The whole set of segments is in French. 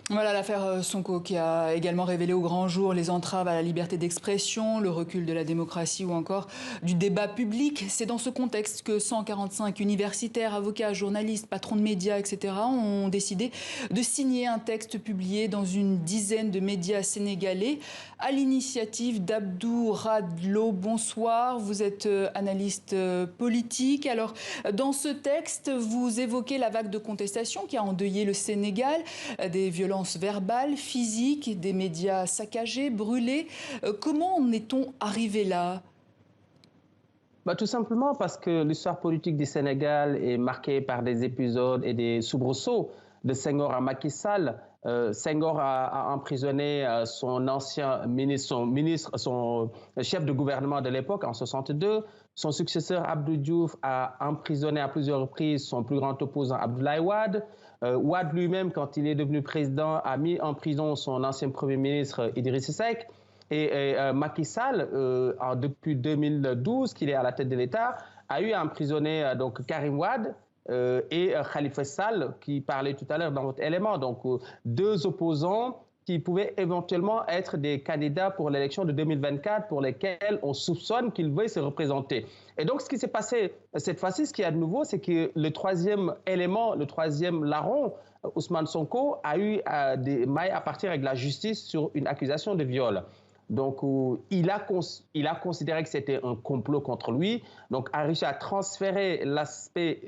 Voilà l'affaire Sonko qui a également révélé au grand jour les entraves à la liberté d'expression, le recul de la démocratie ou encore du débat public. C'est dans ce contexte que 145 universitaires, avocats, journalistes, patrons de médias, etc. ont décidé de signer un texte publié dans une dizaine de médias sénégalais à l'initiative d'Abdou Radlo. Bonsoir, vous êtes analyste politique. Alors, dans ce texte, vous évoquez la vague de contestation qui a endeuillé le Sénégal, des violences verbales, physiques, des médias saccagés, brûlés. Comment en est-on arrivé là? Tout simplement parce que l'histoire politique du Sénégal est marquée par des épisodes et des soubresauts de Senghor à Macky Sall. Senghor a emprisonné son ancien ministre, son chef de gouvernement de l'époque en 62. Son successeur Abdou Diouf a emprisonné à plusieurs reprises son plus grand opposant Abdoulaye Wade. Wade lui-même, quand il est devenu président, a mis en prison son ancien premier ministre Idriss Seck. Macky Sall, depuis 2012, qu'il est à la tête de l'État, a eu à emprisonner donc Karim Wade et Khalifa Sall, qui parlait tout à l'heure dans votre élément. Donc, deux opposants qui pouvaient éventuellement être des candidats pour l'élection de 2024 pour lesquels on soupçonne qu'ils veuillent se représenter. Et donc, ce qui s'est passé cette fois-ci, ce qu'il y a de nouveau, c'est que le troisième élément, le troisième larron, Ousmane Sonko, a eu des mailles à partir avec la justice sur une accusation de viol. Donc, il a considéré que c'était un complot contre lui, donc a réussi à transférer l'aspect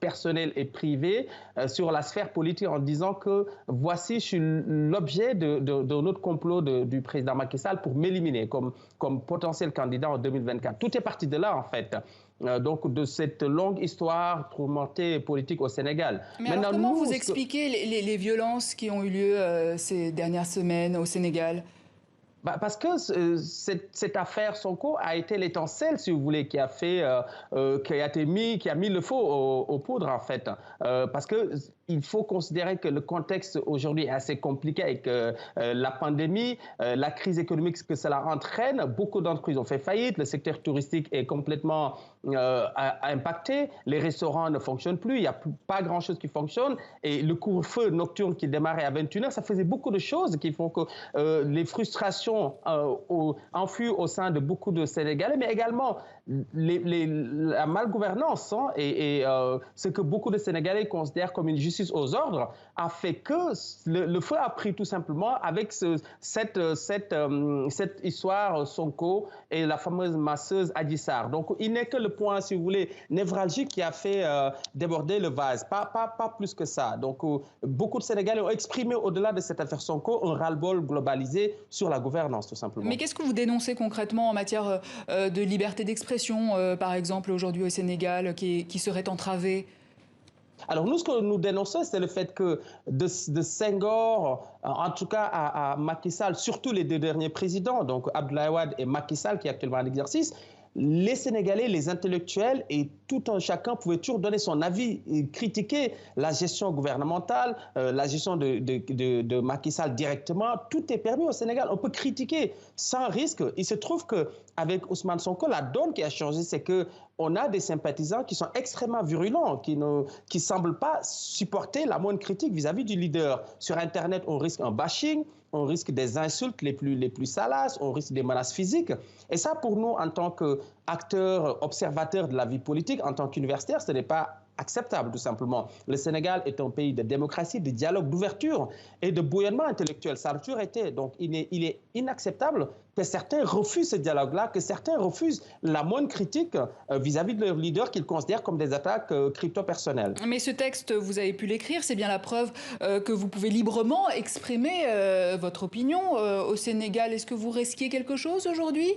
personnel et privé sur la sphère politique en disant que voici, je suis l'objet de notre complot du président Macky Sall pour m'éliminer comme potentiel candidat en 2024. Tout est parti de là, en fait. Donc, de cette longue histoire tourmentée politique au Sénégal. Mais alors, comment vous expliquez les violences qui ont eu lieu ces dernières semaines au Sénégal? Parce que cette affaire Sonko a été l'étincelle, si vous voulez, qui a mis le feu aux poudres, en fait. Parce que il faut considérer que le contexte aujourd'hui est assez compliqué avec la pandémie, la crise économique que cela entraîne. Beaucoup d'entreprises ont fait faillite, le secteur touristique est complètement impacté, les restaurants ne fonctionnent plus, il n'y a pas grand-chose qui fonctionne. Et le couvre-feu nocturne qui démarrait à 21h, ça faisait beaucoup de choses qui font que les frustrations enfouies au sein de beaucoup de Sénégalais, mais également la malgouvernance et ce que beaucoup de Sénégalais considèrent comme une justice aux ordres a fait que le feu a pris tout simplement avec cette histoire Sonko et la fameuse masseuse Adji Sarr. Donc, il n'est que le point, si vous voulez, névralgique qui a fait déborder le vase, pas plus que ça. Donc, beaucoup de Sénégalais ont exprimé au-delà de cette affaire Sonko un ras-le-bol globalisé sur la gouvernance, tout simplement. Mais qu'est-ce que vous dénoncez concrètement en matière de liberté d'expression, par exemple, aujourd'hui au Sénégal, qui serait entravée? Alors nous, ce que nous dénonçons, c'est le fait que de Senghor, en tout cas à Macky Sall, surtout les deux derniers présidents, donc Abdoulaye Wade et Macky Sall, qui est actuellement en exercice, les Sénégalais, les intellectuels et tout un chacun pouvait toujours donner son avis et critiquer la gestion gouvernementale, la gestion de Macky Sall directement. Tout est permis au Sénégal. On peut critiquer sans risque. Il se trouve qu'avec Ousmane Sonko, la donne qui a changé, c'est qu'on a des sympathisants qui sont extrêmement virulents, qui ne semblent pas supporter la moindre critique vis-à-vis du leader. Sur Internet, on risque un bashing, on risque des insultes les plus salaces, on risque des menaces physiques. Et ça, pour nous, en tant qu'acteurs, observateurs de la vie politique, en tant qu'universitaires, ce n'est pas acceptable, tout simplement. Le Sénégal est un pays de démocratie, de dialogue, d'ouverture et de bouillonnement intellectuel. Ça a toujours été. Donc, il est inacceptable que certains refusent ce dialogue-là, que certains refusent la moindre critique vis-à-vis de leurs leaders qu'ils considèrent comme des attaques crypto-personnelles. Mais ce texte, vous avez pu l'écrire, c'est bien la preuve que vous pouvez librement exprimer votre opinion au Sénégal. Est-ce que vous risquez quelque chose aujourd'hui ?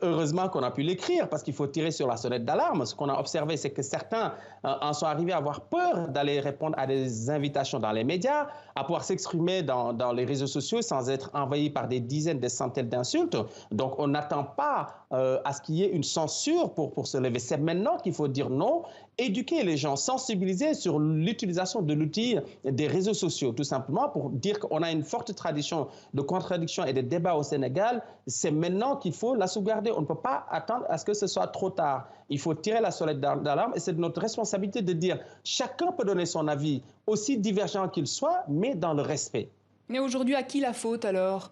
Heureusement qu'on a pu l'écrire parce qu'il faut tirer sur la sonnette d'alarme. Ce qu'on a observé, c'est que certains en sont arrivés à avoir peur d'aller répondre à des invitations dans les médias, à pouvoir s'exprimer dans les réseaux sociaux sans être envahis par des dizaines, des centaines d'insultes. Donc, on n'attend pas à ce qu'il y ait une censure pour se lever. C'est maintenant qu'il faut dire non, éduquer les gens, sensibiliser sur l'utilisation de l'outil des réseaux sociaux, tout simplement pour dire qu'on a une forte tradition de contradiction et de débat au Sénégal. C'est maintenant qu'il faut la sauvegarder. On ne peut pas attendre à ce que ce soit trop tard. Il faut tirer la sonnette d'alarme et c'est de notre responsabilité de dire chacun peut donner son avis, aussi divergent qu'il soit, mais dans le respect. Mais aujourd'hui, à qui la faute alors?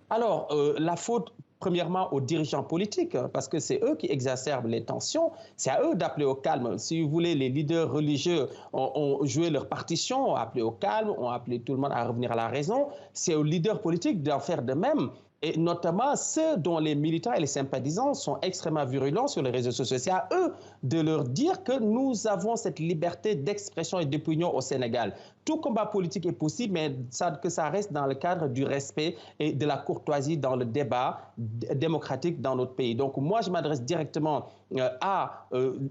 Alors, la faute, premièrement, aux dirigeants politiques, hein, parce que c'est eux qui exacerbent les tensions. C'est à eux d'appeler au calme. Si vous voulez, les leaders religieux ont joué leur partition, ont appelé au calme, ont appelé tout le monde à revenir à la raison. C'est aux leaders politiques d'en faire de même. Et notamment ceux dont les militants et les sympathisants sont extrêmement virulents sur les réseaux sociaux. C'est à eux de leur dire que nous avons cette liberté d'expression et d'opinion au Sénégal. Tout combat politique est possible, mais que ça reste dans le cadre du respect et de la courtoisie dans le débat démocratique dans notre pays. Donc moi, je m'adresse directement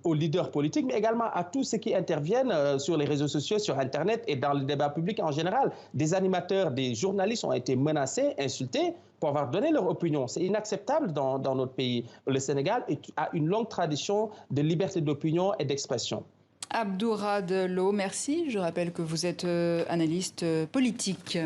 aux leaders politiques, mais également à tous ceux qui interviennent sur les réseaux sociaux, sur Internet et dans le débat public en général. Des animateurs, des journalistes ont été menacés, insultés pour avoir donné leur opinion. C'est inacceptable dans notre pays. Le Sénégal a une longue tradition de liberté d'opinion et d'expression. Abdourad Lo, merci. Je rappelle que vous êtes analyste politique.